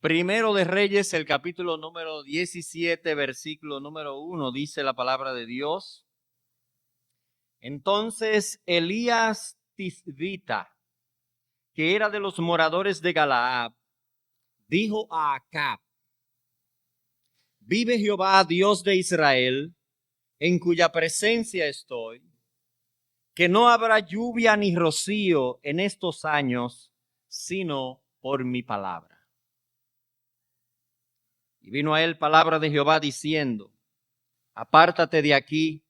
Primero de Reyes, el capítulo número 17, versículo número 1, dice la palabra de Dios. Entonces Elías Tisbita, que era de los moradores de Galaad, dijo a Acab: vive Jehová, Dios de Israel, en cuya presencia estoy, que no habrá lluvia ni rocío en estos años, sino por mi palabra. Y vino a él palabra de Jehová diciendo: apártate de aquí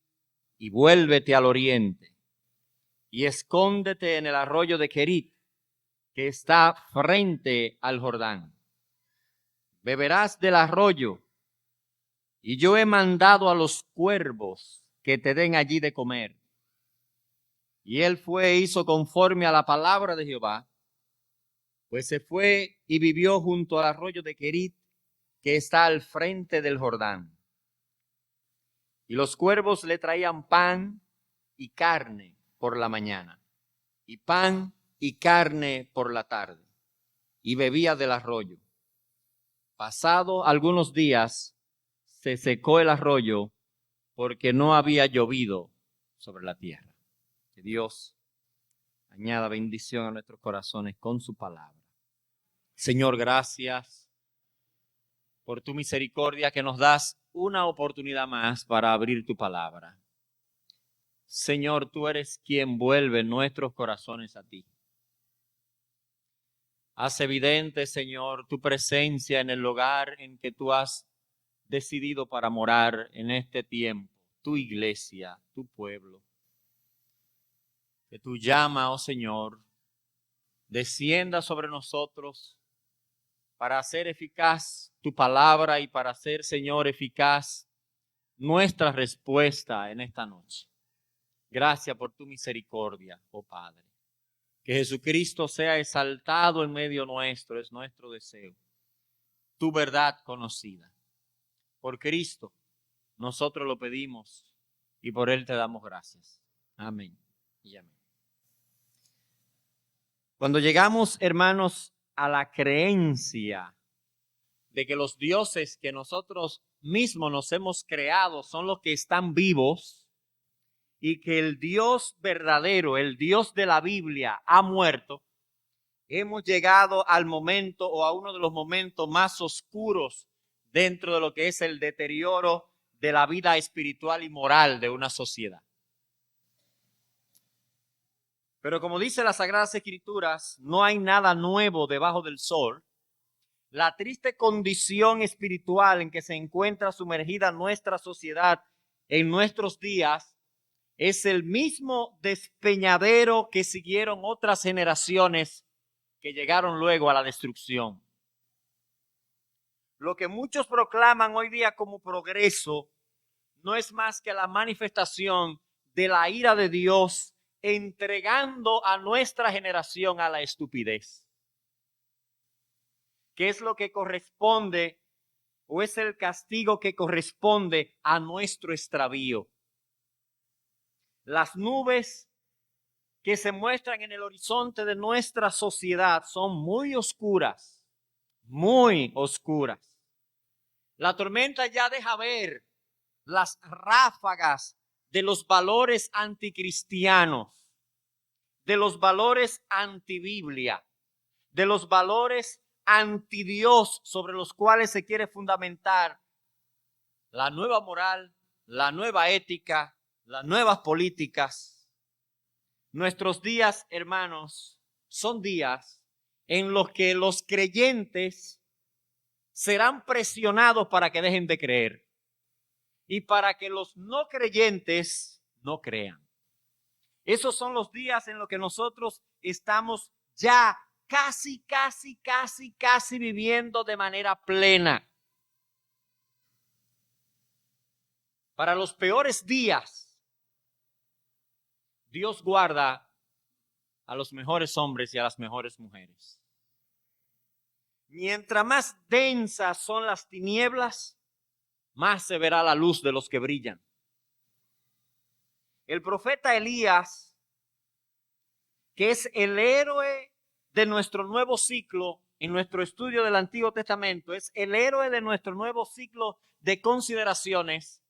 y vuélvete al oriente, y escóndete en el arroyo de Querit, que está frente al Jordán. Beberás del arroyo, y yo he mandado a los cuervos que te den allí de comer. Y él fue e hizo conforme a la palabra de Jehová, pues se fue y vivió junto al arroyo de Querit, que está al frente del Jordán. Y los cuervos le traían pan y carne por la mañana, y pan y carne por la tarde, y bebía del arroyo. Pasado algunos días, se secó el arroyo, porque no había llovido sobre la tierra. Que Dios añada bendición a nuestros corazones con su palabra. Señor, gracias por tu misericordia que nos das una oportunidad más para abrir tu palabra. Señor, tú eres quien vuelve nuestros corazones a ti. Haz evidente, Señor, tu presencia en el lugar en que tú has decidido para morar en este tiempo, tu iglesia, tu pueblo. Que tu llama, oh Señor, descienda sobre nosotros para hacer eficaz tu palabra y para hacer, Señor, eficaz nuestra respuesta en esta noche. Gracias por tu misericordia, oh Padre. Que Jesucristo sea exaltado en medio nuestro, es nuestro deseo. Tu verdad conocida. Por Cristo, nosotros lo pedimos y por Él te damos gracias. Amén y amén. Cuando llegamos, hermanos, a la creencia de que los dioses que nosotros mismos nos hemos creado son los que están vivos y que el Dios verdadero, el Dios de la Biblia, ha muerto, hemos llegado al momento o a uno de los momentos más oscuros dentro de lo que es el deterioro de la vida espiritual y moral de una sociedad. Pero como dice las Sagradas Escrituras, no hay nada nuevo debajo del sol. La triste condición espiritual en que se encuentra sumergida nuestra sociedad en nuestros días es el mismo despeñadero que siguieron otras generaciones que llegaron luego a la destrucción. Lo que muchos proclaman hoy día como progreso no es más que la manifestación de la ira de Dios entregando a nuestra generación a la estupidez. ¿Qué es lo que corresponde o es el castigo que corresponde a nuestro extravío? Las nubes que se muestran en el horizonte de nuestra sociedad son muy oscuras, muy oscuras. La tormenta ya deja ver las ráfagas de los valores anticristianos, de los valores antibiblia, de los valores antidios sobre los cuales se quiere fundamentar la nueva moral, la nueva ética, las nuevas políticas. Nuestros días, hermanos, son días en los que los creyentes serán presionados para que dejen de creer y para que los no creyentes no crean. Esos son los días en los que nosotros estamos ya casi viviendo de manera plena. Para los peores días, Dios guarda a los mejores hombres y a las mejores mujeres. Mientras más densas son las tinieblas, más se verá la luz de los que brillan. El profeta Elías, que es el héroe de nuestro nuevo ciclo, en nuestro estudio del Antiguo Testamento, es el héroe de nuestro nuevo ciclo de consideraciones.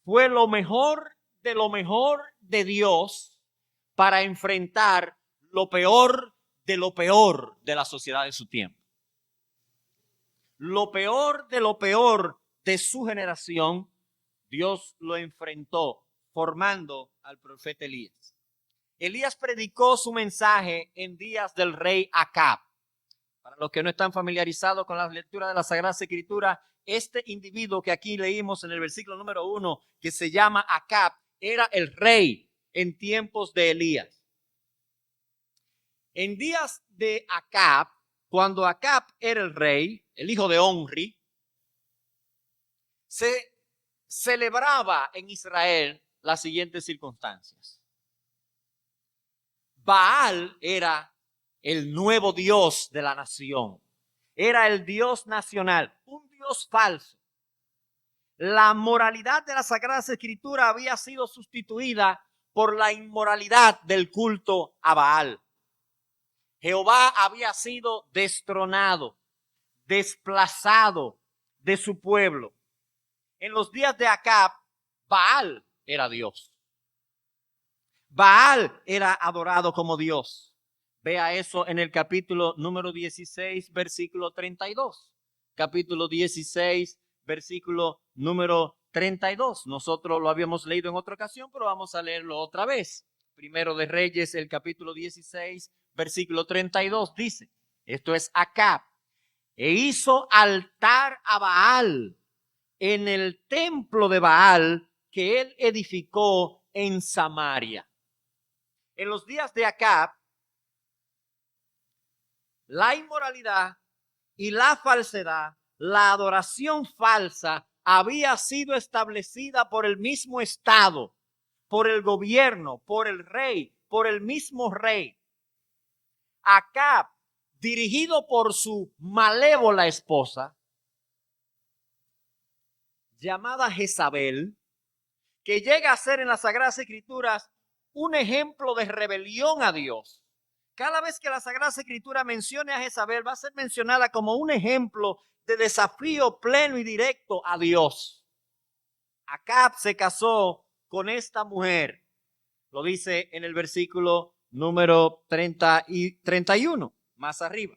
Fue lo mejor de Dios para enfrentar lo peor de la sociedad de su tiempo. Lo peor de su generación, Dios lo enfrentó formando al profeta Elías. Elías predicó su mensaje en días del rey Acab. Para los que no están familiarizados con la lectura de la Sagrada Escritura, este individuo que aquí leímos en el versículo número 1, que se llama Acab, era el rey en tiempos de Elías. En días de Acab, cuando Acab era el rey, el hijo de Omri, se celebraba en Israel las siguientes circunstancias. Baal era el nuevo Dios de la nación. Era el Dios nacional, un Dios falso. La moralidad de la Sagrada Escritura había sido sustituida por la inmoralidad del culto a Baal. Jehová había sido destronado, desplazado de su pueblo. En los días de Acab, Baal era Dios. Baal era adorado como Dios. Vea eso en el capítulo número 16, versículo 32. Capítulo 16, versículo número 32. Nosotros lo habíamos leído en otra ocasión, pero vamos a leerlo otra vez. Primero de Reyes, el capítulo 16, versículo 32 dice, esto es Acab, e hizo altar a Baal en el templo de Baal que él edificó en Samaria. En los días de Acab, la inmoralidad y la falsedad, la adoración falsa había sido establecida por el mismo Estado, por el gobierno, por el rey, por el mismo rey. Acab, dirigido por su malévola esposa, llamada Jezabel, que llega a ser en las Sagradas Escrituras un ejemplo de rebelión a Dios. Cada vez que la Sagrada Escritura mencione a Jezabel, va a ser mencionada como un ejemplo de desafío pleno y directo a Dios. Acab se casó con esta mujer, lo dice en el versículo número 30 y 31, más arriba,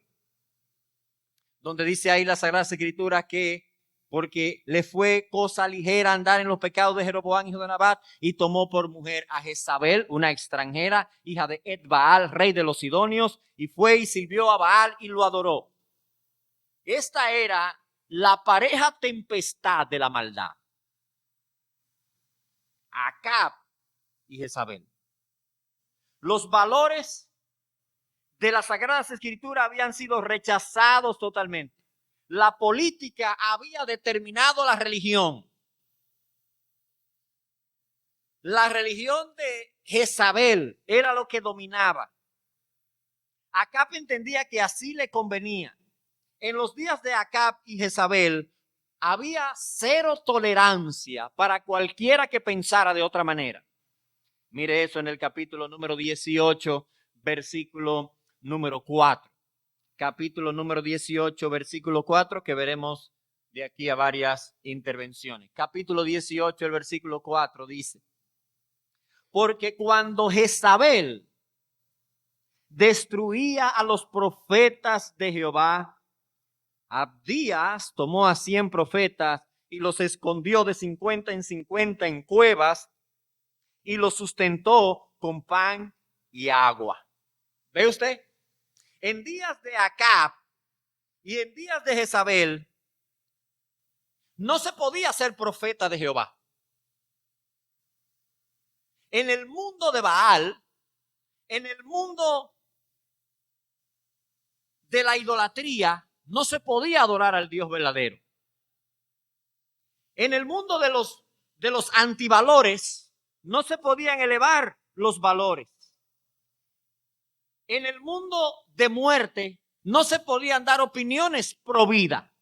donde dice ahí la Sagrada Escritura que porque le fue cosa ligera andar en los pecados de Jeroboam, hijo de Nabat, y tomó por mujer a Jezabel, una extranjera, hija de Ed-Baal, rey de los Sidonios, y fue y sirvió a Baal y lo adoró. Esta era la pareja tempestad de la maldad. Acab y Jezabel. Los valores de las Sagradas Escrituras habían sido rechazados totalmente. La política había determinado la religión. La religión de Jezabel era lo que dominaba. Acab entendía que así le convenía. En los días de Acab y Jezabel había cero tolerancia para cualquiera que pensara de otra manera. Mire eso en el capítulo número 18, versículo número 4. Capítulo número 18, versículo 4, que veremos de aquí a varias intervenciones. Capítulo 18, el versículo 4 dice, porque cuando Jezabel destruía a los profetas de Jehová, Abdías tomó a 100 profetas y los escondió de 50 en 50 en cuevas y los sustentó con pan y agua. ¿Ve usted? En días de Acab y en días de Jezabel, no se podía ser profeta de Jehová. En el mundo de Baal, en el mundo de la idolatría, no se podía adorar al Dios verdadero. En el mundo de los antivalores, no se podían elevar los valores. En el mundo de muerte, no se podían dar opiniones pro vida.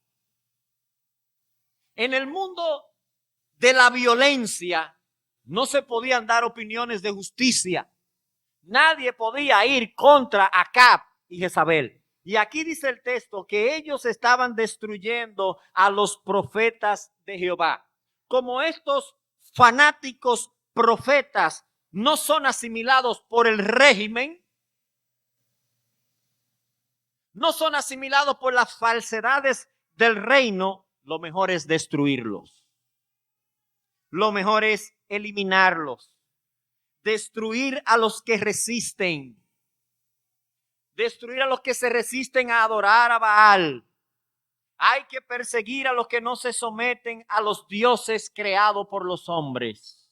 En el mundo de la violencia, no se podían dar opiniones de justicia. Nadie podía ir contra Acab y Jezabel. Y aquí dice el texto que ellos estaban destruyendo a los profetas de Jehová. Como estos fanáticos profetas no son asimilados por el régimen, no son asimilados por las falsedades del reino, lo mejor es destruirlos. Lo mejor es eliminarlos. Destruir a los que resisten. Destruir a los que se resisten a adorar a Baal. Hay que perseguir a los que no se someten a los dioses creados por los hombres.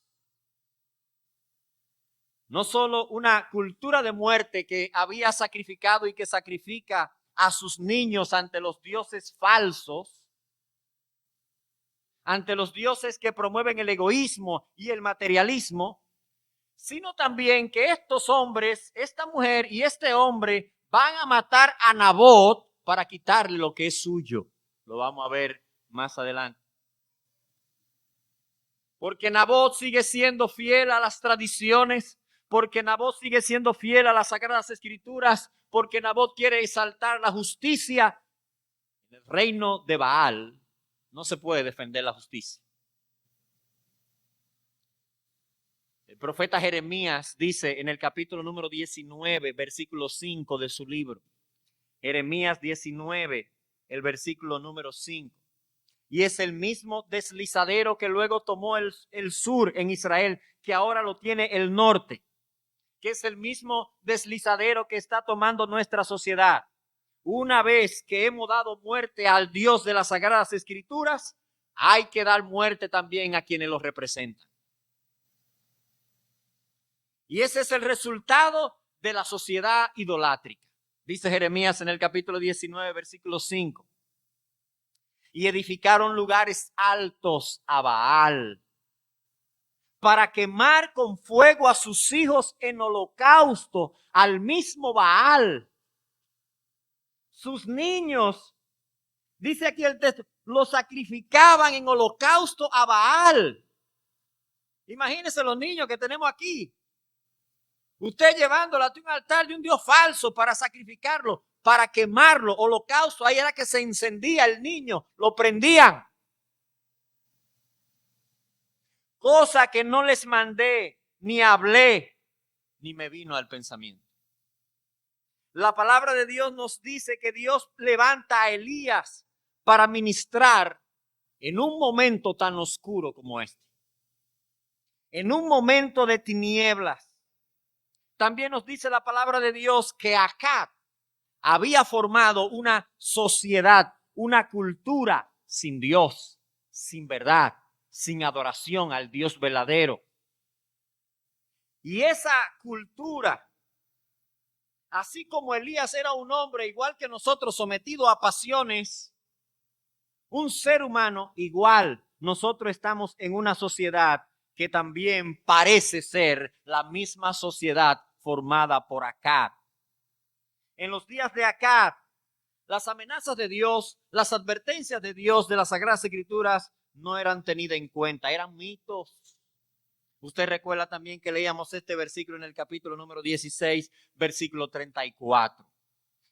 No solo una cultura de muerte que había sacrificado y que sacrifica a sus niños ante los dioses falsos, ante los dioses que promueven el egoísmo y el materialismo, sino también que estos hombres, esta mujer y este hombre van a matar a Nabot para quitarle lo que es suyo. Lo vamos a ver más adelante. Porque Nabot sigue siendo fiel a las tradiciones, porque Nabot sigue siendo fiel a las Sagradas Escrituras, porque Nabot quiere exaltar la justicia. En el reino de Baal no se puede defender la justicia. El profeta Jeremías dice en el capítulo número 19, versículo 5 de su libro. Jeremías 19, el versículo número 5. Y es el mismo deslizadero que luego tomó el sur en Israel, que ahora lo tiene el norte. Que es el mismo deslizadero que está tomando nuestra sociedad. Una vez que hemos dado muerte al Dios de las Sagradas Escrituras, hay que dar muerte también a quienes los representan. Y ese es el resultado de la sociedad idolátrica. Dice Jeremías en el capítulo 19, versículo 5. Y edificaron lugares altos a Baal, para quemar con fuego a sus hijos en holocausto al mismo Baal. Sus niños, dice aquí el texto, los sacrificaban en holocausto a Baal. Imagínense los niños que tenemos aquí. Usted llevándolo a un altar de un Dios falso para sacrificarlo, para quemarlo, holocausto. Ahí era que se encendía el niño, lo prendían. Cosa que no les mandé, ni hablé, ni me vino al pensamiento. La palabra de Dios nos dice que Dios levanta a Elías para ministrar en un momento tan oscuro como este. En un momento de tinieblas. También nos dice la palabra de Dios que Acab había formado una sociedad, una cultura sin Dios, sin verdad, sin adoración al Dios verdadero. Y esa cultura, así como Elías era un hombre igual que nosotros, sometido a pasiones, un ser humano igual, nosotros estamos en una sociedad que también parece ser la misma sociedad formada por Acab. En los días de Acab, las amenazas de Dios, las advertencias de Dios de las Sagradas Escrituras no eran tenidas en cuenta, eran mitos. Usted recuerda también que leíamos este versículo en el capítulo número 16, versículo 34.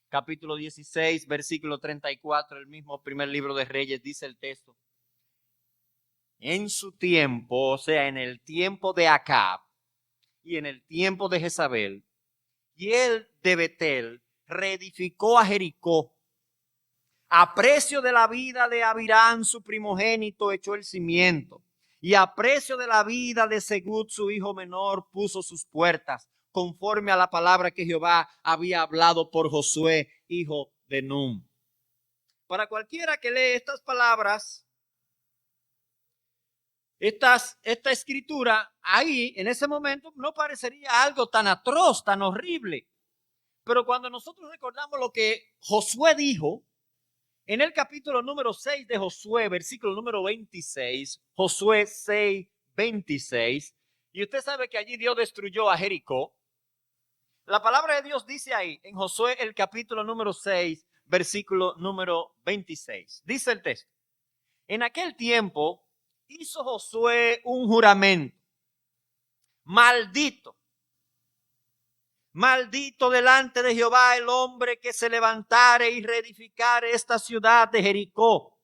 Capítulo 16, versículo 34, el mismo primer libro de Reyes, dice el texto. En su tiempo, o sea, en el tiempo de Acab y en el tiempo de Jezabel, y él de Betel reedificó a Jericó. A precio de la vida de Abirán, su primogénito, echó el cimiento. Y a precio de la vida de Segud, su hijo menor, puso sus puertas, conforme a la palabra que Jehová había hablado por Josué, hijo de Nun. Para cualquiera que lee estas palabras, esta escritura, ahí, en ese momento, no parecería algo tan atroz, tan horrible. Pero cuando nosotros recordamos lo que Josué dijo, en el capítulo número 6 de Josué, versículo número 26, Josué 6, 26, y usted sabe que allí Dios destruyó a Jericó. La palabra de Dios dice ahí, en Josué el capítulo número 6, versículo número 26. Dice el texto, en aquel tiempo hizo Josué un juramento, maldito Maldito delante de Jehová el hombre que se levantare y reedificare esta ciudad de Jericó.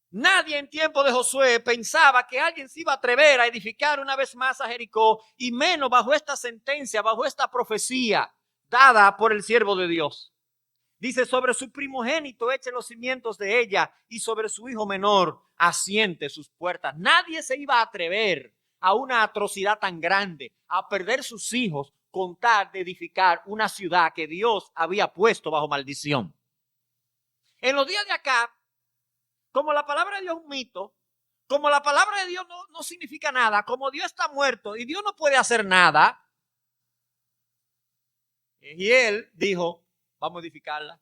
Nadie en tiempo de Josué pensaba que alguien se iba a atrever a edificar una vez más a Jericó, y menos bajo esta sentencia, bajo esta profecía dada por el siervo de Dios. Dice: sobre su primogénito eche los cimientos de ella, y sobre su hijo menor asiente sus puertas. Nadie se iba a atrever a una atrocidad tan grande, a perder sus hijos, con tal de edificar una ciudad que Dios había puesto bajo maldición. En los días de acá, como la palabra de Dios es un mito, como la palabra de Dios no significa nada, como Dios está muerto y Dios no puede hacer nada, y él dijo: vamos a edificarla.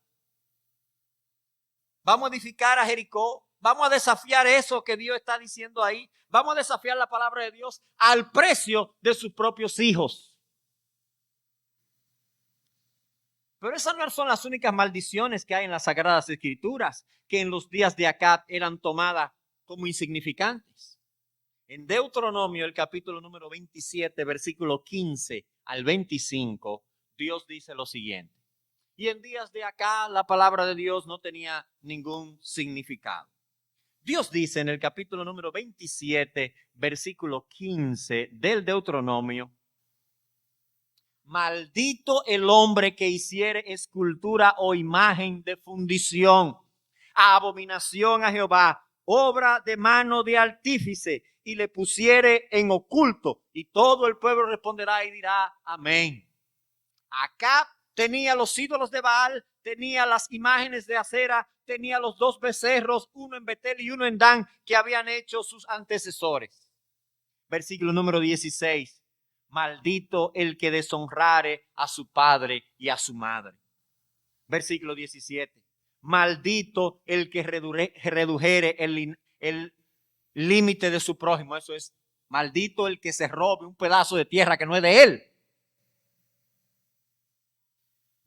Vamos a edificar a Jericó. Vamos a desafiar eso que Dios está diciendo ahí. Vamos a desafiar la palabra de Dios al precio de sus propios hijos. Pero esas no son las únicas maldiciones que hay en las Sagradas Escrituras, que en los días de Acab eran tomadas como insignificantes. En Deuteronomio, el capítulo número 27, versículo 15 al 25, Dios dice lo siguiente: y en días de acá la palabra de Dios no tenía ningún significado. Dios dice en el capítulo número 27, versículo 15 del Deuteronomio: maldito el hombre que hiciere escultura o imagen de fundición, abominación a Jehová, obra de mano de artífice, y le pusiere en oculto. Y todo el pueblo responderá y dirá: amén. Acá tenía los ídolos de Baal, tenía las imágenes de acera, tenía los dos becerros, uno en Betel y uno en Dan, que habían hecho sus antecesores. Versículo número 16: maldito el que deshonrare a su padre y a su madre. Versículo 17: maldito el que redujere el límite de su prójimo. Eso es, maldito el que se robe un pedazo de tierra que no es de él.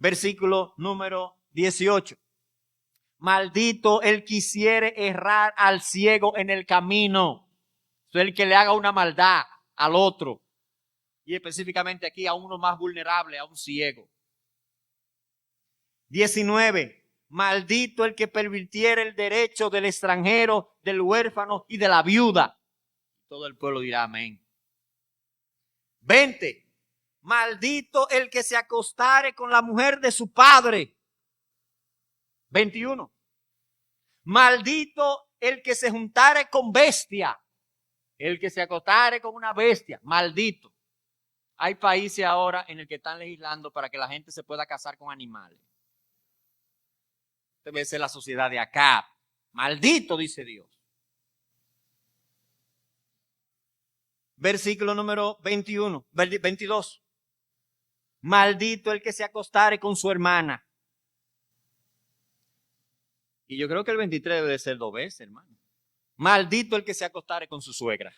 Versículo número 18: maldito el que quisiere errar al ciego en el camino. Es el que le haga una maldad al otro, y específicamente aquí a uno más vulnerable, a un ciego. 19: maldito el que pervirtiere el derecho del extranjero, del huérfano y de la viuda. Todo el pueblo dirá amén. 20: maldito el que se acostare con la mujer de su padre. 21: maldito el que se juntare con bestia. El que se acostare con una bestia, maldito. Hay países ahora en el que están legislando para que la gente se pueda casar con animales. Debe ser la sociedad de acá. Maldito, dice Dios. Versículo número 22. Maldito el que se acostare con su hermana. Y yo creo que el 23 debe de ser 2 veces, hermano. Maldito el que se acostare con su suegra.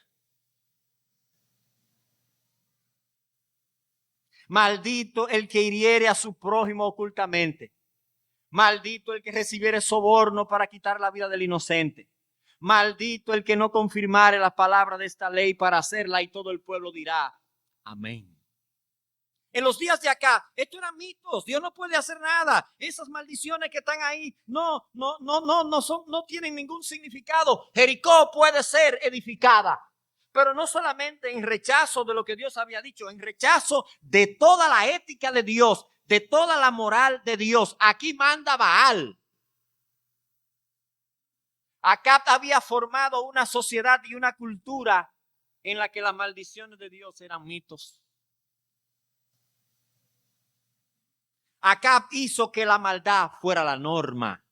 Maldito el que hiriere a su prójimo ocultamente. Maldito el que recibiere soborno para quitar la vida del inocente. Maldito el que no confirmare la palabra de esta ley para hacerla, y todo el pueblo dirá amén. En los días de acá, esto eran mitos. Dios no puede hacer nada. Esas maldiciones que están ahí no tienen ningún significado. Jericó puede ser edificada, pero no solamente en rechazo de lo que Dios había dicho, en rechazo de toda la ética de Dios, de toda la moral de Dios. Aquí manda Baal. Acab había formado una sociedad y una cultura en la que las maldiciones de Dios eran mitos. Acab hizo que la maldad fuera la norma.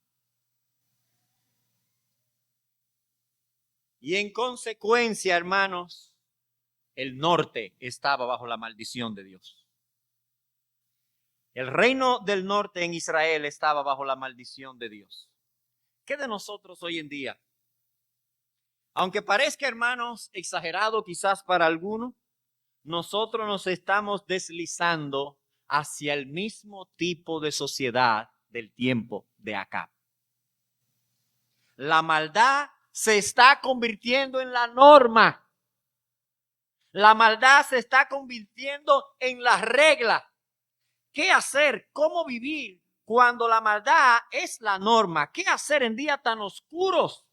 Y en consecuencia, hermanos, el norte estaba bajo la maldición de Dios. El reino del norte en Israel estaba bajo la maldición de Dios. ¿Qué de nosotros hoy en día? Aunque parezca, hermanos, exagerado quizás para algunos, nosotros nos estamos deslizando hacia el mismo tipo de sociedad del tiempo de Acab. La maldad se está convirtiendo en la norma. La maldad se está convirtiendo en la regla. ¿Qué hacer? ¿Cómo vivir cuando la maldad es la norma? ¿Qué hacer en días tan oscuros?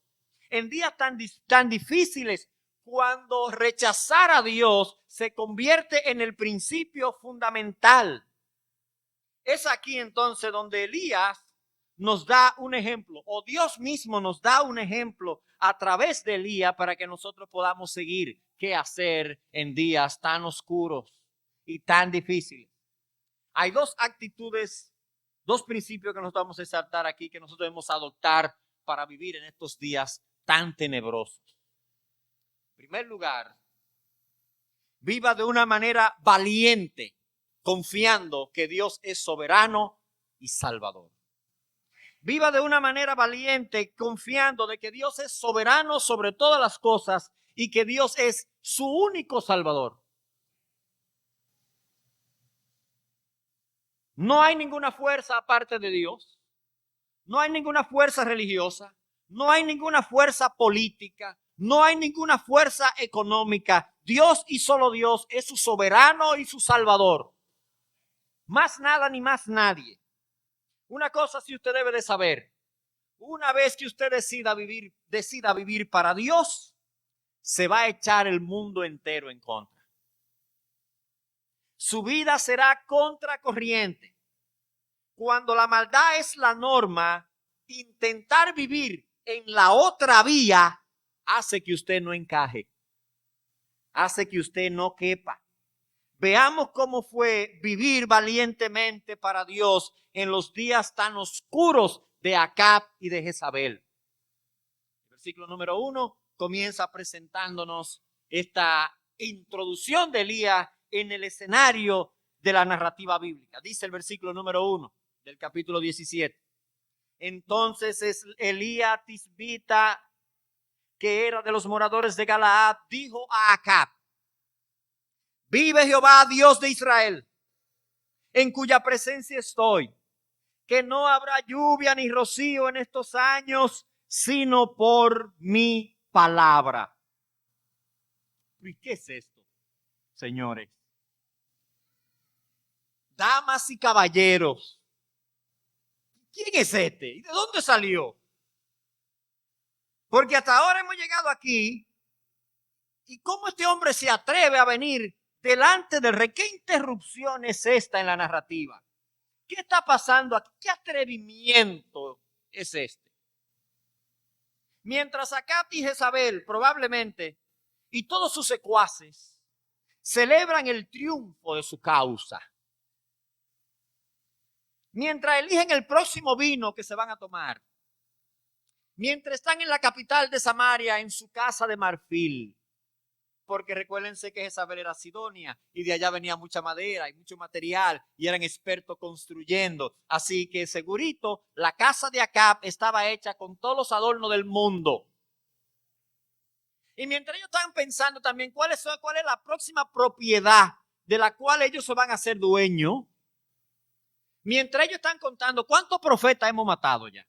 En días tan difíciles, cuando rechazar a Dios se convierte en el principio fundamental. Es aquí entonces donde Elías nos da un ejemplo, o Dios mismo nos da un ejemplo a través de Elías para que nosotros podamos seguir qué hacer en días tan oscuros y tan difíciles. Hay dos actitudes, dos principios que nos vamos a exaltar aquí, que nosotros debemos adoptar para vivir en estos días tan tenebrosos. En primer lugar, viva de una manera valiente, confiando que Dios es soberano y salvador. Viva de una manera valiente, confiando de que Dios es soberano sobre todas las cosas y que Dios es su único salvador. No hay ninguna fuerza aparte de Dios. No hay ninguna fuerza religiosa. No hay ninguna fuerza política. No hay ninguna fuerza económica. Dios y solo Dios es su soberano y su salvador. Más nada ni más nadie. Una cosa sí usted debe de saber. Una vez que usted decida vivir para Dios, se va a echar el mundo entero en contra. Su vida será contracorriente. Cuando la maldad es la norma, intentar vivir en la otra vía hace que usted no encaje, hace que usted no quepa. Veamos cómo fue vivir valientemente para Dios en los días tan oscuros de Acab y de Jezabel. El versículo número 1 comienza presentándonos esta introducción de Elías en el escenario de la narrativa bíblica. Dice el versículo número 1 del capítulo 17. Entonces Elías tisbita, que era de los moradores de Galaad, dijo a Acab: vive Jehová, Dios de Israel, en cuya presencia estoy, que no habrá lluvia ni rocío en estos años, sino por mi palabra. ¿Y qué es esto, señores? Damas y caballeros, ¿quién es este? ¿Y de dónde salió? Porque hasta ahora hemos llegado aquí, y cómo este hombre se atreve a venir delante del rey. ¿Qué interrupción es esta en la narrativa? ¿Qué está pasando aquí? ¿Qué atrevimiento es este? Mientras Acab y Jezabel probablemente y todos sus secuaces celebran el triunfo de su causa, mientras eligen el próximo vino que se van a tomar, mientras están en la capital de Samaria, en su casa de marfil, porque recuérdense que Jezabel era Sidonia y de allá venía mucha madera y mucho material y eran expertos construyendo. Así que segurito la casa de Acab estaba hecha con todos los adornos del mundo. Y mientras ellos estaban pensando también cuál es la próxima propiedad de la cual ellos se van a hacer dueños, mientras ellos están contando cuántos profetas hemos matado ya,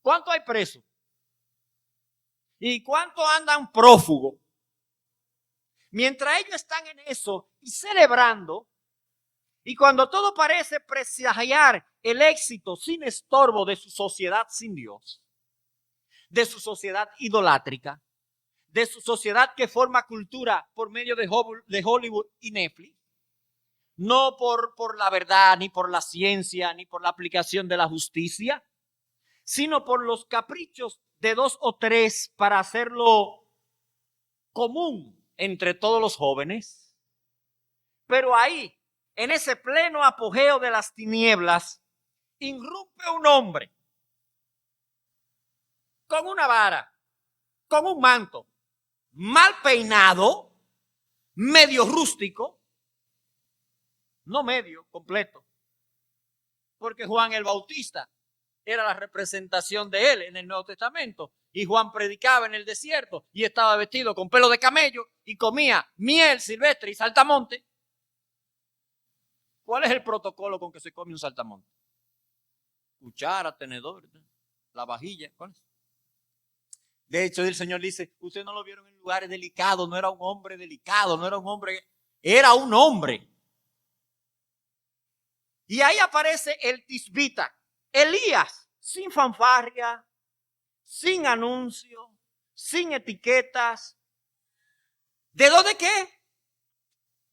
cuántos hay presos y cuántos andan prófugos. Mientras ellos están en eso y celebrando, y cuando todo parece presagiar el éxito sin estorbo de su sociedad sin Dios, de su sociedad idolátrica, de su sociedad que forma cultura por medio de Hollywood y Netflix, no por la verdad, ni por la ciencia, ni por la aplicación de la justicia, sino por los caprichos de dos o tres para hacerlo común entre todos los jóvenes. Pero ahí, en ese pleno apogeo de las tinieblas, irrumpe un hombre con una vara, con un manto, mal peinado, medio rústico, no medio, completo, porque Juan el Bautista era la representación de él en el Nuevo Testamento. Y Juan predicaba en el desierto y estaba vestido con pelo de camello y comía miel silvestre y saltamonte. ¿Cuál es el protocolo con que se come un saltamonte? Cuchara, tenedor, la vajilla. ¿Cuál es? De hecho, el Señor dice, ustedes no lo vieron en lugares delicados, no era un hombre delicado, no era un hombre, era un hombre. Y ahí aparece el tisbita, Elías, sin fanfarria, sin anuncio, sin etiquetas. ¿De dónde qué?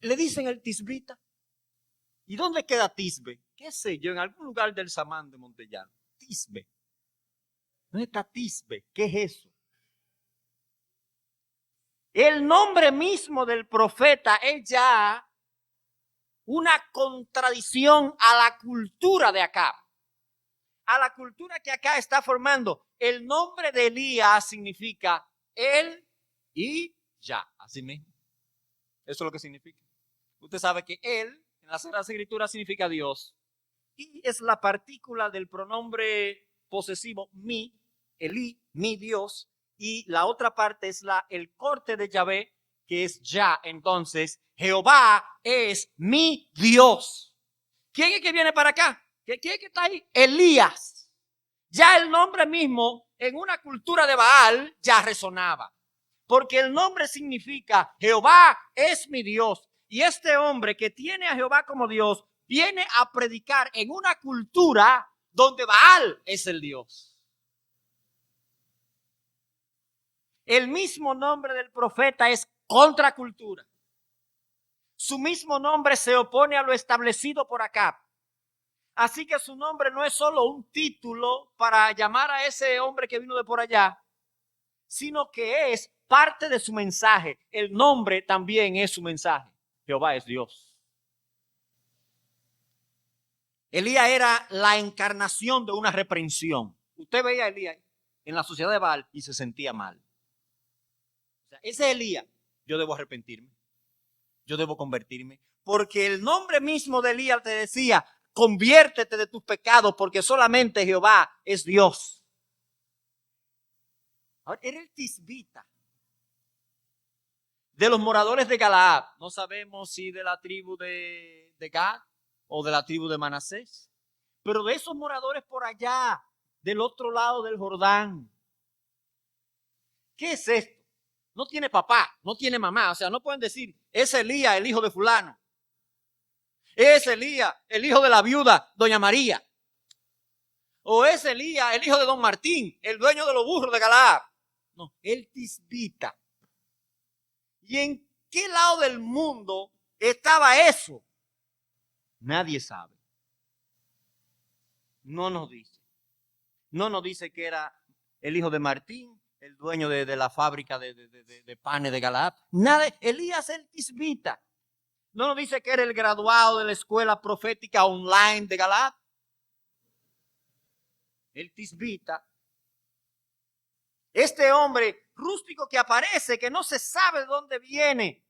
Le dicen el tisbita. ¿Y dónde queda Tisbe? ¿Qué sé yo? En algún lugar del Samán de Montellano. Tisbe. ¿Dónde está Tisbe? ¿Qué es eso? El nombre mismo del profeta es ya una contradicción a la cultura de acá. A la cultura que acá está formando. El nombre de Elías significa él y ya. Así mismo. Eso es lo que significa. Usted sabe que él en la Sagrada Escritura significa Dios. Y es la partícula del pronombre posesivo mi, Elí, mi Dios. Y la otra parte es el corte de Yahvé, que es ya. Entonces, Jehová es mi Dios. ¿Quién es que viene para acá? ¿Quién es que está ahí? Elías. Ya el nombre mismo en una cultura de Baal ya resonaba. Porque el nombre significa Jehová es mi Dios. Y este hombre que tiene a Jehová como Dios viene a predicar en una cultura donde Baal es el Dios. El mismo nombre del profeta es contracultura. Su mismo nombre se opone a lo establecido por Acab. Así que su nombre no es solo un título para llamar a ese hombre que vino de por allá, sino que es parte de su mensaje. El nombre también es su mensaje. Jehová es Dios. Elías era la encarnación de una reprensión. Usted veía a Elías en la sociedad de Baal y se sentía mal. O sea, ese Elías, yo debo arrepentirme, yo debo convertirme, porque el nombre mismo de Elías te decía, conviértete de tus pecados, porque solamente Jehová es Dios. Ahora, era el tisbita de los moradores de Galaad. No sabemos si de la tribu de Gad o de la tribu de Manasés, pero de esos moradores por allá, del otro lado del Jordán. ¿Qué es esto? No tiene papá, no tiene mamá, o sea, no pueden decir, es Elías, el hijo de fulano. Es Elías, el hijo de la viuda, doña María. O es Elías, el hijo de don Martín, el dueño de los burros de Galaad. No, el tisbita. ¿Y en qué lado del mundo estaba eso? Nadie sabe. No nos dice. No nos dice que era el hijo de Martín, el dueño de la fábrica de panes de Galaad. Nada, Elías el tisbita. No nos dice que era el graduado de la escuela profética online de Galaad. El tisbita. Este hombre rústico que aparece, que no se sabe de dónde viene,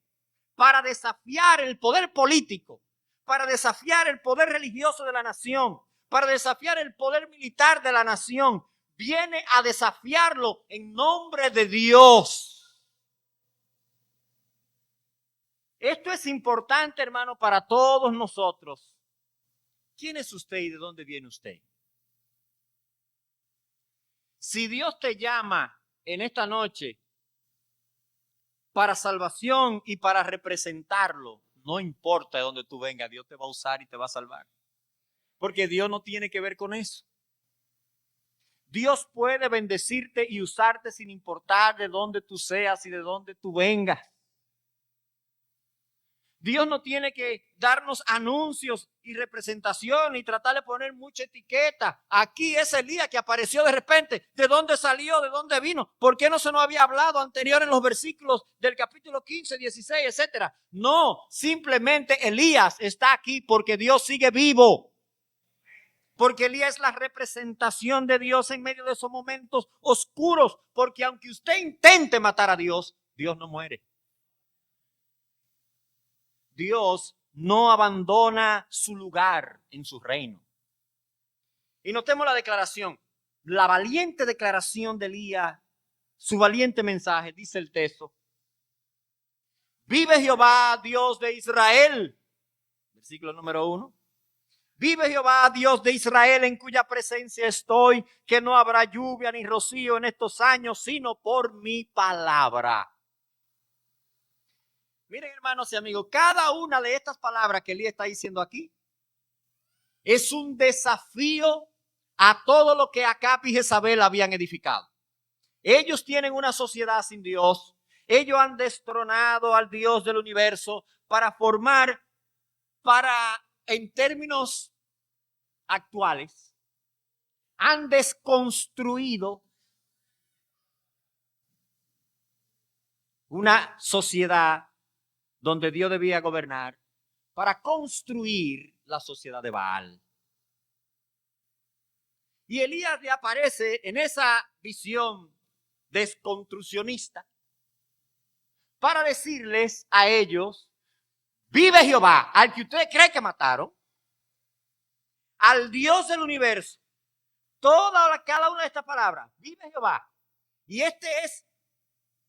para desafiar el poder político, para desafiar el poder religioso de la nación, para desafiar el poder militar de la nación, viene a desafiarlo en nombre de Dios. Esto es importante, hermano, para todos nosotros. ¿Quién es usted y de dónde viene usted? Si Dios te llama en esta noche para salvación y para representarlo, no importa de dónde tú vengas, Dios te va a usar y te va a salvar. Porque Dios no tiene que ver con eso. Dios puede bendecirte y usarte sin importar de dónde tú seas y de dónde tú vengas. Dios no tiene que darnos anuncios y representación y tratar de poner mucha etiqueta. Aquí es Elías que apareció de repente. ¿De dónde salió? ¿De dónde vino? ¿Por qué no se nos había hablado anterior en los versículos del capítulo 15, 16, etcétera? No, simplemente Elías está aquí porque Dios sigue vivo. Porque Elías es la representación de Dios en medio de esos momentos oscuros. Porque aunque usted intente matar a Dios, Dios no muere. Dios no abandona su lugar en su reino. Y notemos la declaración, la valiente declaración de Elías, su valiente mensaje, dice el texto. Vive Jehová, Dios de Israel. Versículo número 1. Vive Jehová, Dios de Israel, en cuya presencia estoy, que no habrá lluvia ni rocío en estos años, sino por mi palabra. Miren, hermanos y amigos, cada una de estas palabras que Elías está diciendo aquí es un desafío a todo lo que Acab y Jezabel habían edificado. Ellos tienen una sociedad sin Dios. Ellos han destronado al Dios del universo en términos actuales, han desconstruido una sociedad donde Dios debía gobernar para construir la sociedad de Baal. Y Elías le aparece en esa visión desconstruccionista para decirles a ellos: vive Jehová, al que ustedes creen que mataron, al Dios del universo. Cada una de estas palabras, vive Jehová. Y este es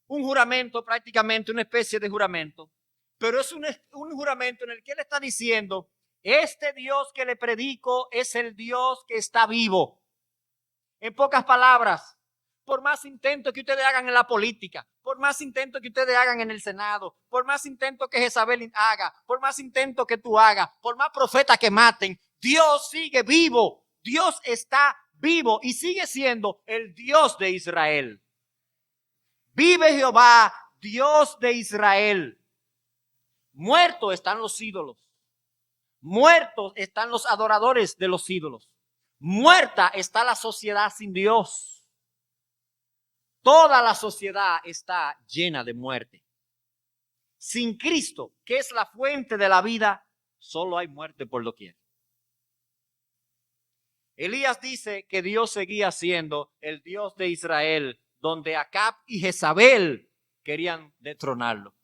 un juramento, prácticamente una especie de juramento, pero es un juramento en el que él está diciendo: este Dios que le predico es el Dios que está vivo. En pocas palabras, por más intento que ustedes hagan en la política, por más intento que ustedes hagan en el Senado, por más intento que Jezabel haga, por más intento que tú hagas, por más profetas que maten, Dios sigue vivo. Dios está vivo y sigue siendo el Dios de Israel. Vive Jehová, Dios de Israel. Muertos están los ídolos. Muertos están los adoradores de los ídolos. Muerta está la sociedad sin Dios. Toda la sociedad está llena de muerte. Sin Cristo, que es la fuente de la vida, solo hay muerte por doquier. Elías dice que Dios seguía siendo el Dios de Israel, donde Acab y Jezabel querían detronarlo.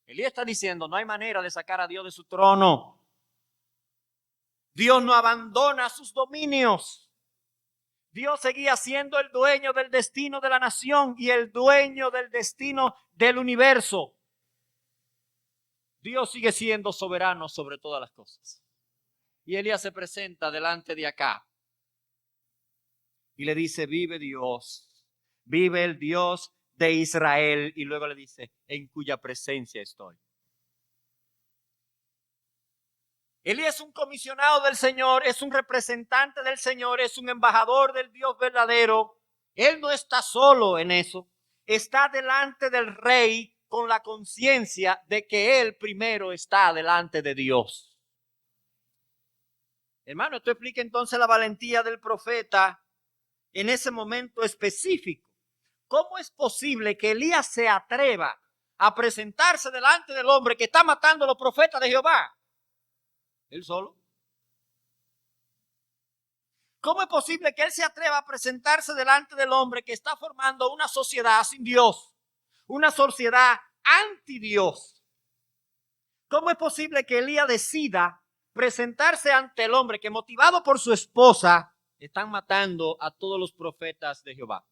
Elías está diciendo: no hay manera de sacar a Dios de su trono. Dios no abandona sus dominios. Dios seguía siendo el dueño del destino de la nación y el dueño del destino del universo. Dios sigue siendo soberano sobre todas las cosas. Y Elías se presenta delante de Acab y le dice: vive Dios, vive el Dios de Israel. Y luego le dice: en cuya presencia estoy. Elías es un comisionado del Señor, es un representante del Señor, es un embajador del Dios verdadero. Él no está solo en eso, está delante del rey con la conciencia de que él primero está delante de Dios. Hermano, esto explica entonces la valentía del profeta en ese momento específico. ¿Cómo es posible que Elías se atreva a presentarse delante del hombre que está matando a los profetas de Jehová? Él solo. ¿Cómo es posible que él se atreva a presentarse delante del hombre que está formando una sociedad sin Dios? Una sociedad anti Dios. ¿Cómo es posible que Elías decida presentarse ante el hombre que, motivado por su esposa, están matando a todos los profetas de Jehová?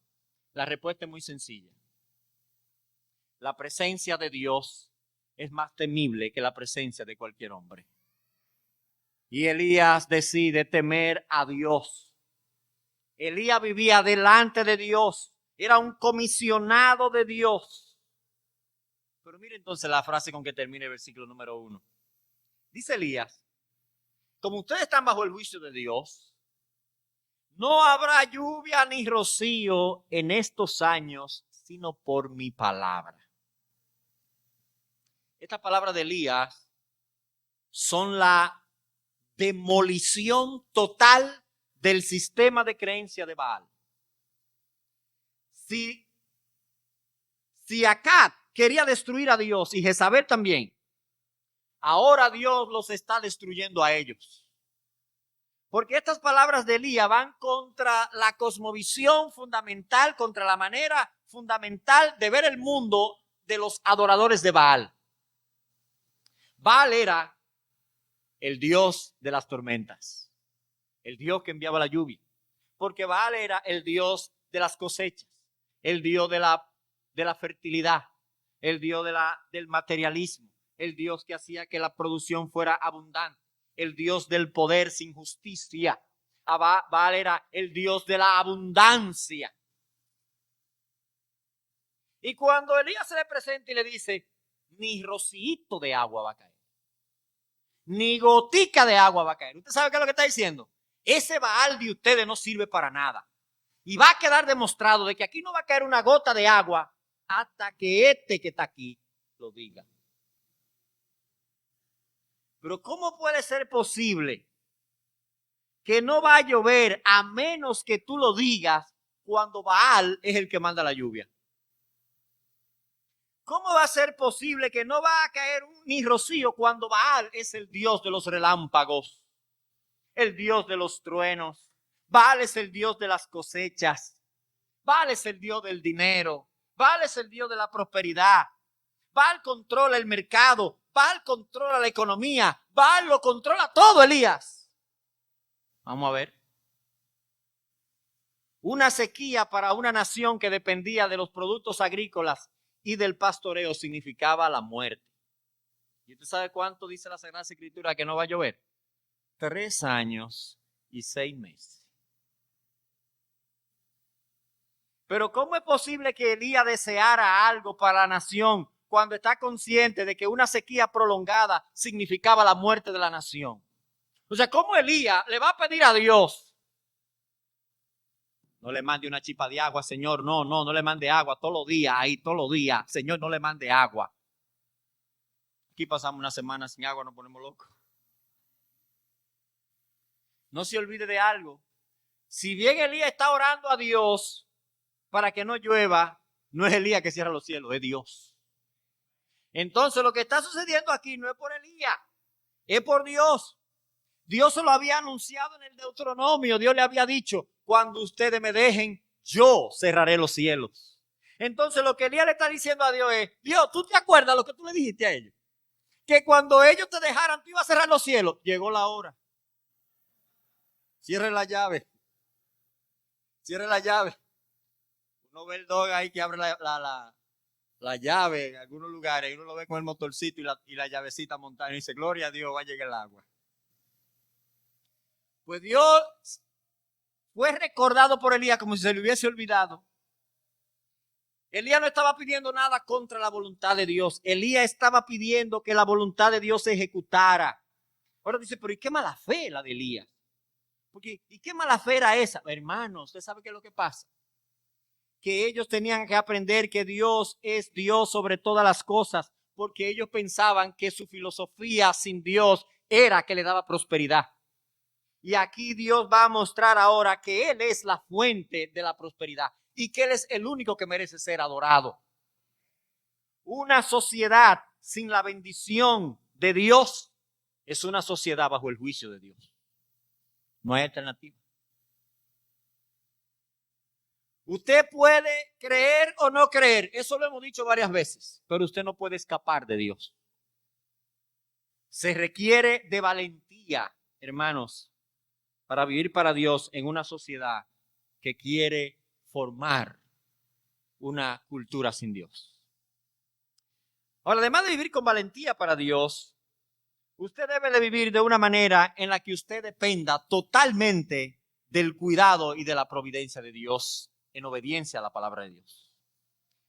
La respuesta es muy sencilla. La presencia de Dios es más temible que la presencia de cualquier hombre. Y Elías decide temer a Dios. Elías vivía delante de Dios. Era un comisionado de Dios. Pero mire entonces la frase con que termina el versículo número 1. Dice Elías: como ustedes están bajo el juicio de Dios, no habrá lluvia ni rocío en estos años, sino por mi palabra. Estas palabras de Elías son la demolición total del sistema de creencia de Baal. Si Acab quería destruir a Dios y Jezabel también, ahora Dios los está destruyendo a ellos. Porque estas palabras de Elías van contra la cosmovisión fundamental, contra la manera fundamental de ver el mundo de los adoradores de Baal. Baal era el dios de las tormentas, el dios que enviaba la lluvia, porque Baal era el dios de las cosechas, el dios de la fertilidad, el dios del materialismo, el dios que hacía que la producción fuera abundante, el Dios del poder sin justicia. Baal era el Dios de la abundancia. Y cuando Elías se le presenta y le dice, ni rocío de agua va a caer, ni gotica de agua va a caer. ¿Usted sabe qué es lo que está diciendo? Ese Baal de ustedes no sirve para nada. Y va a quedar demostrado de que aquí no va a caer una gota de agua hasta que este que está aquí lo diga. Pero ¿cómo puede ser posible que no va a llover a menos que tú lo digas cuando Baal es el que manda la lluvia? ¿Cómo va a ser posible que no va a caer ni rocío cuando Baal es el Dios de los relámpagos, el Dios de los truenos? Baal es el Dios de las cosechas. Baal es el Dios del dinero. Baal es el Dios de la prosperidad. Baal controla el mercado. Baal controla la economía. Baal lo controla todo, Elías. Vamos a ver. Una sequía para una nación que dependía de los productos agrícolas y del pastoreo significaba la muerte. ¿Y usted sabe cuánto dice la Sagrada Escritura que no va a llover? 3 años y 6 meses. Pero ¿cómo es posible que Elías deseara algo para la nación cuando está consciente de que una sequía prolongada significaba la muerte de la nación? O sea, ¿cómo Elías le va a pedir a Dios? No le mande una chispa de agua, Señor. No le mande agua todos los días, ahí todos los días. Señor, no le mande agua. Aquí pasamos una semana sin agua, nos ponemos locos. No se olvide de algo. Si bien Elías está orando a Dios para que no llueva, no es Elías que cierra los cielos, es Dios. Entonces lo que está sucediendo aquí no es por Elías, es por Dios. Dios se lo había anunciado en el Deuteronomio. Dios le había dicho, cuando ustedes me dejen, yo cerraré los cielos. Entonces lo que Elías le está diciendo a Dios es, Dios, ¿tú te acuerdas lo que tú le dijiste a ellos? Que cuando ellos te dejaran, tú ibas a cerrar los cielos. Llegó la hora. Cierre la llave. Cierre la llave. Uno ve el dog ahí que abre la llave en algunos lugares y uno lo ve con el motorcito y la llavecita montada y dice, gloria a Dios, va a llegar el agua. Pues Dios fue recordado por Elías como si se le hubiese olvidado. Elías no estaba pidiendo nada contra la voluntad de Dios. Elías estaba pidiendo que la voluntad de Dios se ejecutara. Ahora dice, pero ¿y qué mala fe la de Elías? Porque, ¿y qué mala fe era esa? Hermano, usted sabe qué es lo que pasa. Que ellos tenían que aprender que Dios es Dios sobre todas las cosas, porque ellos pensaban que su filosofía sin Dios era que le daba prosperidad. Y aquí Dios va a mostrar ahora que Él es la fuente de la prosperidad y que Él es el único que merece ser adorado. Una sociedad sin la bendición de Dios es una sociedad bajo el juicio de Dios. No hay alternativa. Usted puede creer o no creer, eso lo hemos dicho varias veces, pero usted no puede escapar de Dios. Se requiere de valentía, hermanos, para vivir para Dios en una sociedad que quiere formar una cultura sin Dios. Ahora, además de vivir con valentía para Dios, usted debe de vivir de una manera en la que usted dependa totalmente del cuidado y de la providencia de Dios en obediencia a la palabra de Dios.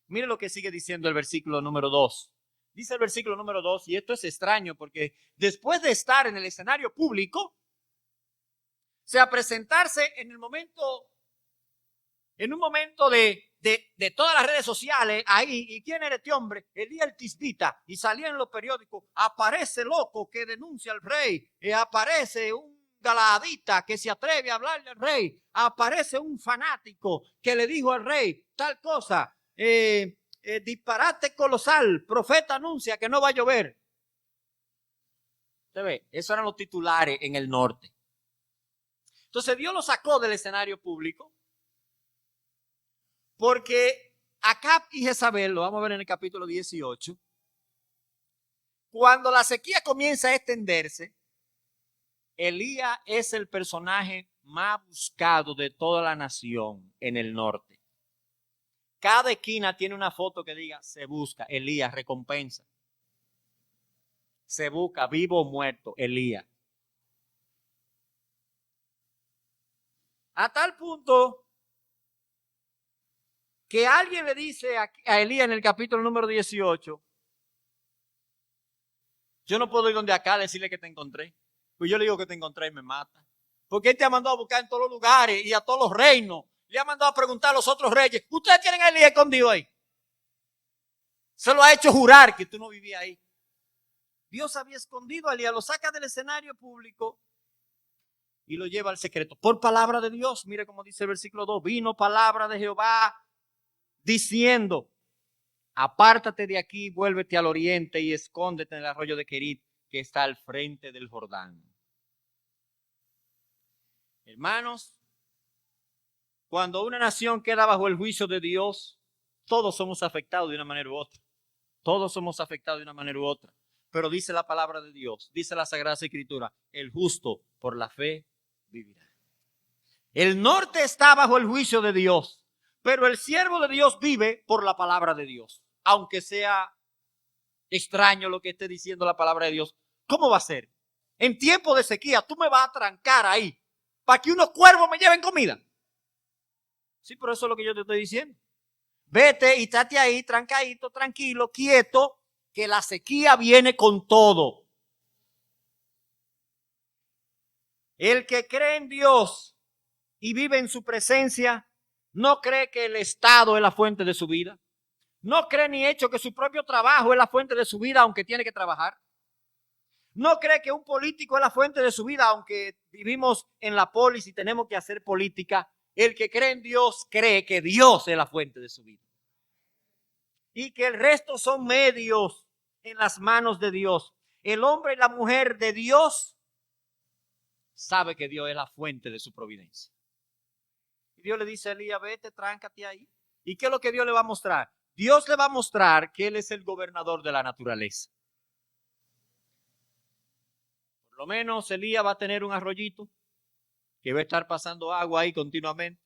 Mire lo que sigue diciendo el versículo número 2. Dice el versículo número 2, y esto es extraño porque después de estar en el escenario público, o sea, presentarse en un momento de todas las redes sociales, ahí, ¿y quién era este hombre? Elías el Tisbita, y salía en los periódicos, aparece loco que denuncia al rey, aparece un galadita que se atreve a hablarle al rey, aparece un fanático que le dijo al rey tal cosa, disparate colosal, profeta anuncia que no va a llover. Usted ve, esos eran los titulares en el norte. Entonces Dios lo sacó del escenario público porque Acab y Jezabel, lo vamos a ver en el capítulo 18, cuando la sequía comienza a extenderse, Elías es el personaje más buscado de toda la nación en el norte. Cada esquina tiene una foto que diga, se busca, Elías, recompensa. Se busca, vivo o muerto, Elías. A tal punto que alguien le dice a Elías en el capítulo número 18, yo no puedo ir donde acá a decirle que te encontré. Pues yo le digo que te encontré y me mata. Porque él te ha mandado a buscar en todos los lugares y a todos los reinos. Le ha mandado a preguntar a los otros reyes, ¿ustedes tienen a Elías escondido ahí? Se lo ha hecho jurar que tú no vivías ahí. Dios había escondido a Elías, lo saca del escenario público y lo lleva al secreto. Por palabra de Dios, mire cómo dice el versículo 2, vino palabra de Jehová diciendo, apártate de aquí, vuélvete al oriente y escóndete en el arroyo de Querit, que está al frente del Jordán. Hermanos, cuando una nación queda bajo el juicio de Dios, todos somos afectados de una manera u otra. Todos somos afectados de una manera u otra. Pero dice la palabra de Dios, dice la Sagrada Escritura, el justo por la fe vivirá. El norte está bajo el juicio de Dios, pero el siervo de Dios vive por la palabra de Dios. Aunque sea extraño lo que esté diciendo la palabra de Dios, ¿cómo va a ser? En tiempo de sequía, tú me vas a trancar ahí para que unos cuervos me lleven comida. Sí, pero eso es lo que yo te estoy diciendo. Vete y estate ahí, trancadito, tranquilo, quieto, que la sequía viene con todo. El que cree en Dios y vive en su presencia, no cree que el Estado es la fuente de su vida. No cree ni hecho que su propio trabajo es la fuente de su vida, aunque tiene que trabajar. No cree que un político es la fuente de su vida, aunque vivimos en la polis y tenemos que hacer política. El que cree en Dios cree que Dios es la fuente de su vida. Y que el resto son medios en las manos de Dios. El hombre y la mujer de Dios sabe que Dios es la fuente de su providencia. Y Dios le dice a Elías, vete, tráncate ahí. ¿Y qué es lo que Dios le va a mostrar? Dios le va a mostrar que Él es el gobernador de la naturaleza. Por lo menos Elías va a tener un arroyito que va a estar pasando agua ahí continuamente.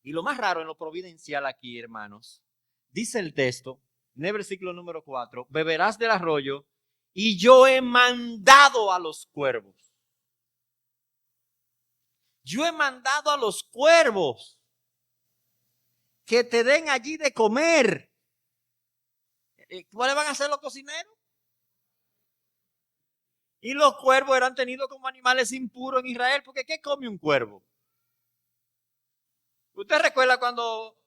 Y lo más raro en lo providencial aquí, hermanos, dice el texto, en el versículo número 4, beberás del arroyo y yo he mandado a los cuervos. Yo he mandado a los cuervos que te den allí de comer. ¿Cuáles van a ser los cocineros? Y los cuervos eran tenidos como animales impuros en Israel, porque ¿qué come un cuervo? ¿Usted recuerda cuando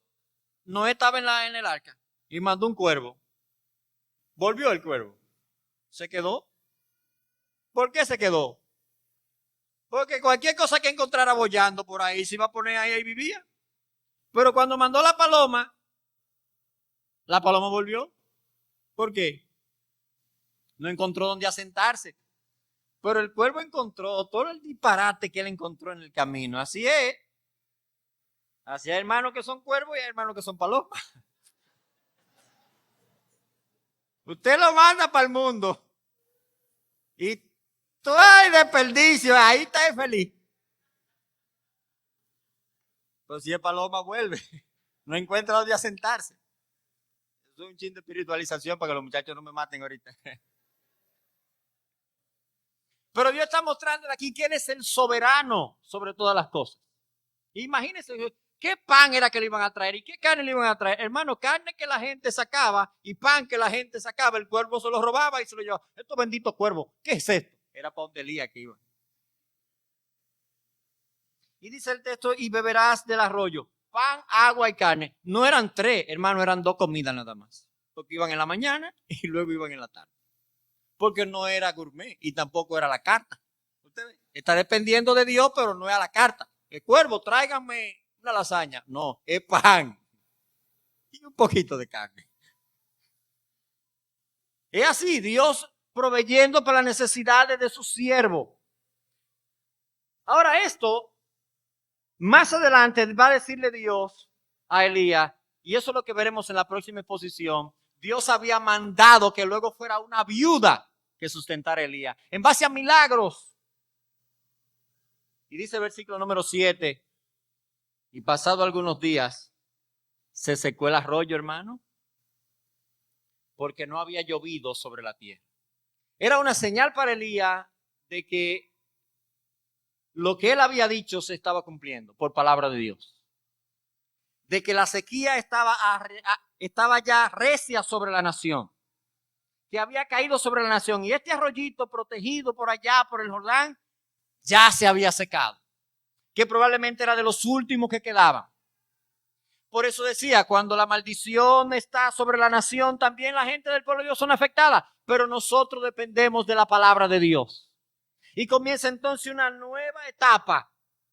Noé estaba en el arca y mandó un cuervo? ¿Volvió el cuervo? ¿Se quedó? ¿Por qué se quedó? Porque cualquier cosa que encontrara bollando por ahí se iba a poner ahí y vivía. Pero cuando mandó la paloma volvió. ¿Por qué? No encontró dónde asentarse. Pero el cuervo encontró todo el disparate que él encontró en el camino. Así es. Así hay hermanos que son cuervos y hay hermanos que son palomas. Usted lo manda para el mundo. Y todo hay desperdicio. Ahí está feliz. Pero si es paloma, vuelve. No encuentra dónde asentarse. Eso es un chin de espiritualización para que los muchachos no me maten ahorita. Pero Dios está mostrando aquí quién es el soberano sobre todas las cosas. Imagínense qué pan era que le iban a traer y qué carne le iban a traer. Hermano, carne que la gente sacaba y pan que la gente sacaba, el cuervo se lo robaba y se lo llevaba. Estos benditos cuervos, ¿qué es esto? Era para donde Elías que iban. Y dice el texto, y beberás del arroyo. Pan, agua y carne. No eran tres, hermano, eran dos comidas nada más. Porque iban en la mañana y luego iban en la tarde. Porque no era gourmet y tampoco era la carta. Usted ve, está dependiendo de Dios, pero no es a la carta. El cuervo, tráiganme una lasaña. No, es pan y un poquito de carne. Es así, Dios proveyendo para las necesidades de su siervo. Ahora esto, más adelante va a decirle Dios a Elías, y eso es lo que veremos en la próxima exposición. Dios había mandado que luego fuera una viuda que sustentara a Elías, en base a milagros. Y dice el versículo número 7, y pasado algunos días, se secó el arroyo, hermano, porque no había llovido sobre la tierra. Era una señal para Elías de que lo que él había dicho se estaba cumpliendo por palabra de Dios. De que la sequía estaba ya recia sobre la nación, que había caído sobre la nación, y este arroyito protegido por allá, por el Jordán, ya se había secado, que probablemente era de los últimos que quedaban. Por eso decía, cuando la maldición está sobre la nación, también la gente del pueblo de Dios son afectadas, pero nosotros dependemos de la palabra de Dios. Y comienza entonces una nueva etapa,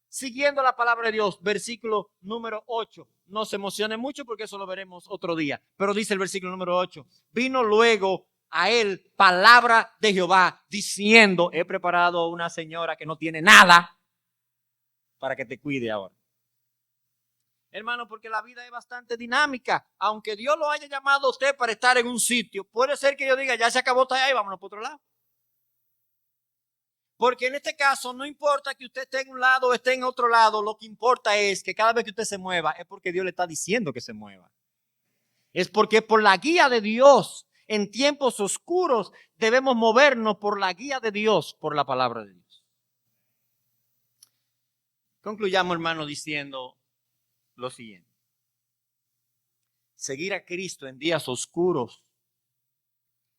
siguiendo la palabra de Dios. Versículo número 8. No se emocione mucho porque eso lo veremos otro día. Pero dice el versículo número 8. Vino luego a él palabra de Jehová diciendo, he preparado una señora que no tiene nada para que te cuide ahora. Hermano, porque la vida es bastante dinámica. Aunque Dios lo haya llamado a usted para estar en un sitio, puede ser que yo diga, ya se acabó, está ahí, vámonos por otro lado. Porque en este caso no importa que usted esté en un lado o esté en otro lado, lo que importa es que cada vez que usted se mueva es porque Dios le está diciendo que se mueva. Es porque por la guía de Dios, en tiempos oscuros, debemos movernos por la guía de Dios, por la palabra de Dios. Concluyamos, hermano, diciendo lo siguiente. Seguir a Cristo en días oscuros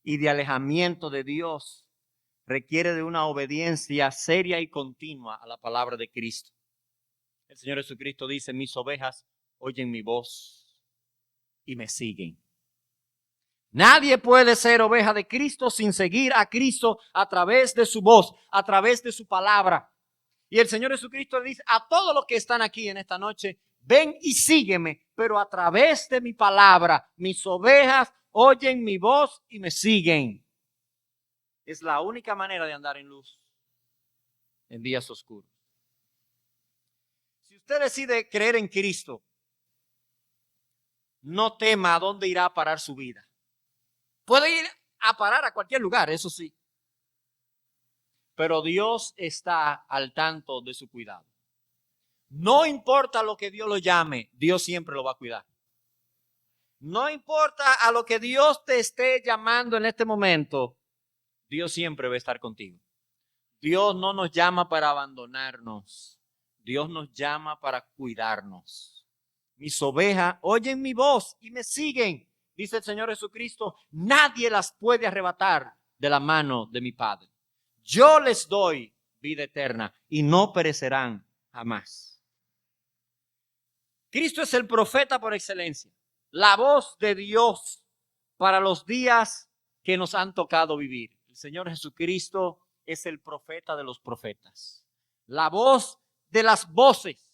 y de alejamiento de Dios requiere de una obediencia seria y continua a la palabra de Cristo. El Señor Jesucristo dice, mis ovejas oyen mi voz y me siguen. Nadie puede ser oveja de Cristo sin seguir a Cristo a través de su voz, a través de su palabra. Y el Señor Jesucristo le dice a todos los que están aquí en esta noche, ven y sígueme, pero a través de mi palabra, mis ovejas oyen mi voz y me siguen. Es la única manera de andar en luz en días oscuros. Si usted decide creer en Cristo, no tema a dónde irá a parar su vida. Puede ir a parar a cualquier lugar, eso sí. Pero Dios está al tanto de su cuidado. No importa lo que Dios lo llame, Dios siempre lo va a cuidar. No importa a lo que Dios te esté llamando en este momento, Dios siempre va a estar contigo. Dios no nos llama para abandonarnos. Dios nos llama para cuidarnos. Mis ovejas oyen mi voz y me siguen. Dice el Señor Jesucristo, nadie las puede arrebatar de la mano de mi Padre. Yo les doy vida eterna y no perecerán jamás. Cristo es el profeta por excelencia, la voz de Dios para los días que nos han tocado vivir. El Señor Jesucristo es el profeta de los profetas, la voz de las voces.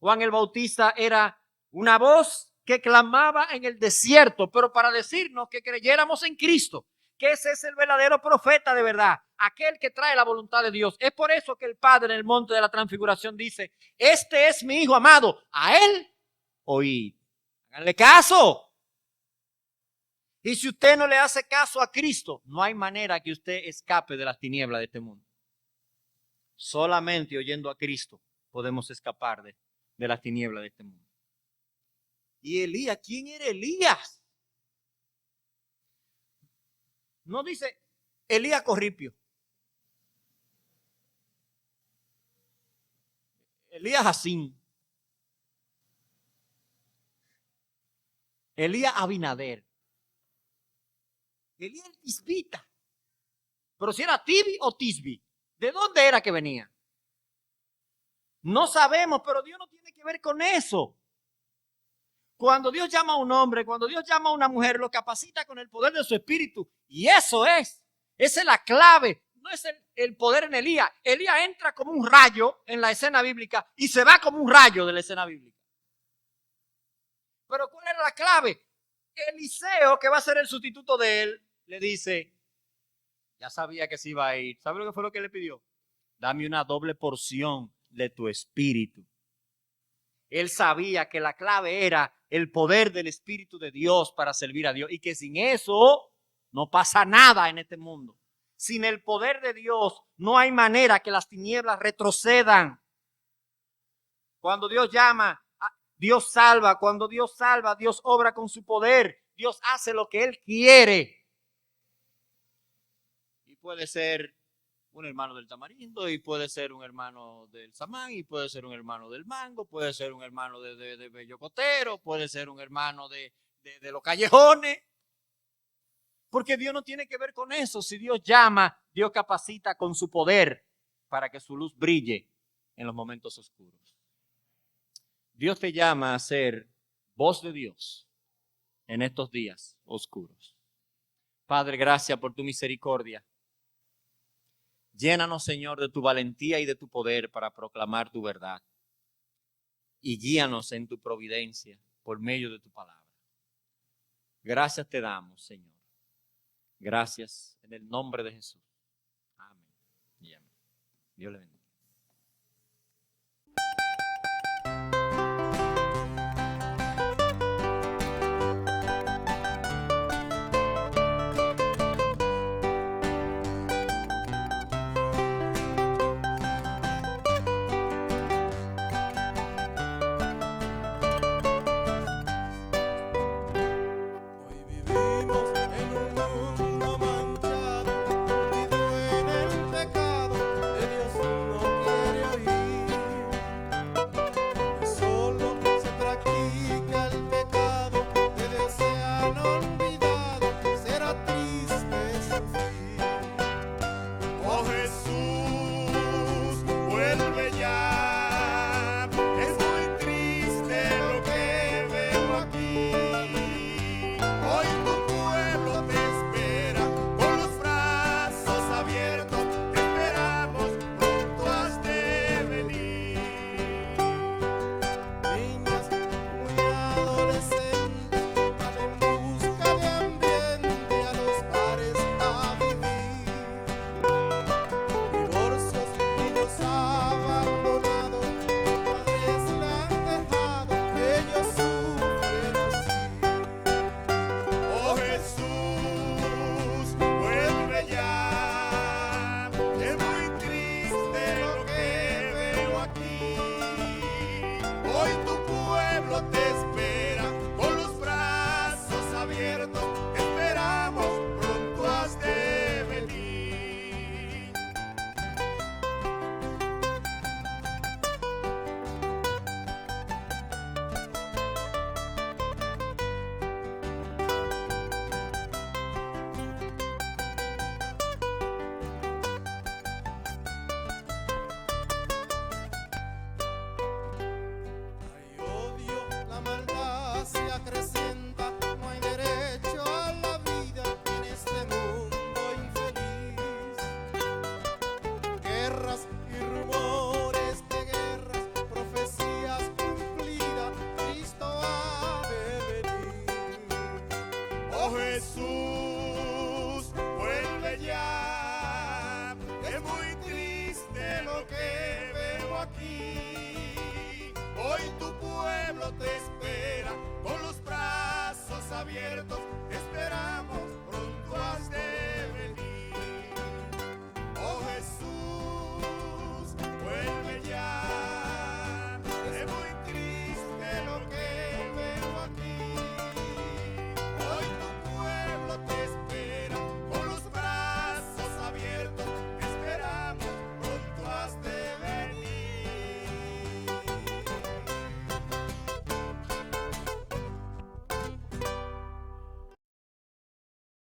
Juan el Bautista era una voz que clamaba en el desierto, pero para decirnos que creyéramos en Cristo, que ese es el verdadero profeta de verdad, aquel que trae la voluntad de Dios. Es por eso que el Padre en el monte de la transfiguración dice, este es mi Hijo amado, a él oíd. Háganle caso. Y si usted no le hace caso a Cristo, no hay manera que usted escape de las tinieblas de este mundo. Solamente oyendo a Cristo podemos escapar de las tinieblas de este mundo. Y Elías, ¿quién era Elías? No dice Elías Corripio. Elías Jacín. Elías Abinader. Elías Tisbita. Pero si era Tibi o Tisbi, ¿de dónde era que venía? No sabemos, pero Dios no tiene que ver con eso. Cuando Dios llama a un hombre, cuando Dios llama a una mujer, lo capacita con el poder de su espíritu. Y eso esa es la clave. No es el poder en Elías. Elías entra como un rayo en la escena bíblica y se va como un rayo de la escena bíblica. Pero ¿cuál era la clave? Eliseo, que va a ser el sustituto de él, le dice, ya sabía que se iba a ir. ¿Sabe lo que fue lo que le pidió? Dame una doble porción de tu espíritu. Él sabía que la clave era el poder del Espíritu de Dios para servir a Dios y que sin eso no pasa nada en este mundo. Sin el poder de Dios no hay manera que las tinieblas retrocedan. Cuando Dios llama, Dios salva. Cuando Dios salva, Dios obra con su poder. Dios hace lo que Él quiere. Y puede ser un hermano del tamarindo, y puede ser un hermano del samán, y puede ser un hermano del mango, puede ser un hermano de bellocotero, puede ser un hermano de los callejones. Porque Dios no tiene que ver con eso. Si Dios llama, Dios capacita con su poder para que su luz brille en los momentos oscuros. Dios te llama a ser voz de Dios en estos días oscuros. Padre, gracias por tu misericordia. Llénanos, Señor, de tu valentía y de tu poder para proclamar tu verdad. Y guíanos en tu providencia por medio de tu palabra. Gracias te damos, Señor. Gracias en el nombre de Jesús. Amén y amén. Dios le bendiga. Jesús, vuelve ya. Es muy triste lo que veo aquí. Hoy tu pueblo te espera con los brazos abiertos.